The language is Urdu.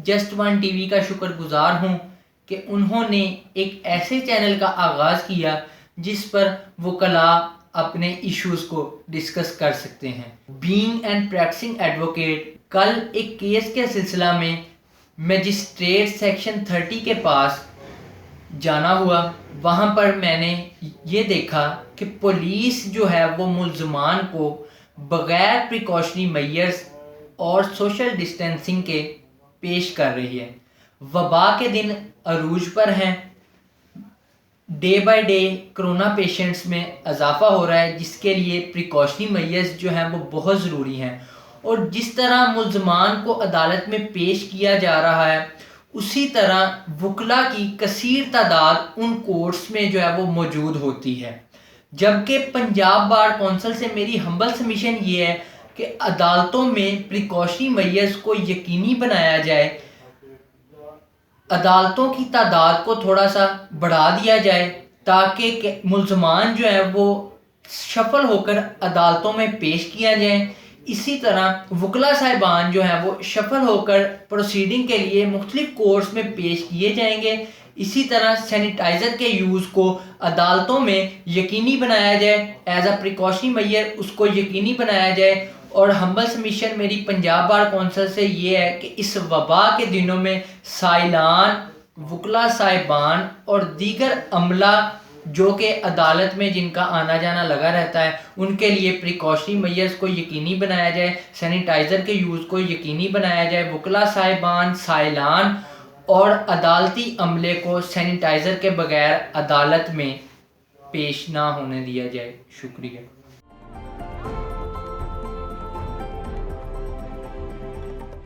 جسٹ ون ٹی وی کا شکر گزار ہوں کہ انہوں نے ایک ایسے چینل کا آغاز کیا جس پر وکلاء اپنے ایشوز کو ڈسکس کر سکتے ہیں۔ بینگ اینڈ پریکٹسنگ ایڈوکیٹ، کل ایک کیس کے سلسلہ میں میجسٹریٹ سیکشن 30 کے پاس جانا ہوا۔ وہاں پر میں نے یہ دیکھا کہ پولیس جو ہے وہ ملزمان کو بغیر پریکاشنری میئرز اور سوشل ڈسٹینسنگ کے پیش کر رہی ہے۔ وبا کے دن عروج پر ہیں، day by day corona patients میں اضافہ ہو رہا ہے، جس کے لیے پریکاشنری میئرز جو ہیں وہ بہت ضروری ہیں، اور جس طرح ملزمان کو عدالت میں پیش کیا جا رہا ہے اسی طرح وکلاء کی کثیر تعداد ان کورٹس میں جو ہے وہ موجود ہوتی ہے۔ جبکہ پنجاب بار کونسل سے میری ہمبل سبمیشن یہ ہے کہ عدالتوں میں پریکاشنری میئرز کو یقینی بنایا جائے، عدالتوں کی تعداد کو تھوڑا سا بڑھا دیا جائے تاکہ ملزمان جو ہیں وہ شفل ہو کر عدالتوں میں پیش کیا جائیں۔ اسی طرح وکلاء صاحبان جو ہیں وہ شفل ہو کر پروسیڈنگ کے لیے مختلف کورٹس میں پیش کیے جائیں گے۔ اسی طرح سینیٹائزر کے یوز کو عدالتوں میں یقینی بنایا جائے، ایز اے پریکاشنری میئر اس کو یقینی بنایا جائے۔ اور ہمبل سبمیشن میری پنجاب بار کونسل سے یہ ہے کہ اس وبا کے دنوں میں سائلان، وکلاء صاحبان اور دیگر عملہ جو کہ عدالت میں جن کا آنا جانا لگا رہتا ہے ان کے لیے پریکاشنری میئرز کو یقینی بنایا جائے، سینیٹائزر کے یوز کو یقینی بنایا جائے، وکلاء صاحبان، سائلان اور عدالتی عملے کو سینیٹائزر کے بغیر عدالت میں پیش نہ ہونے دیا جائے۔ شکریہ۔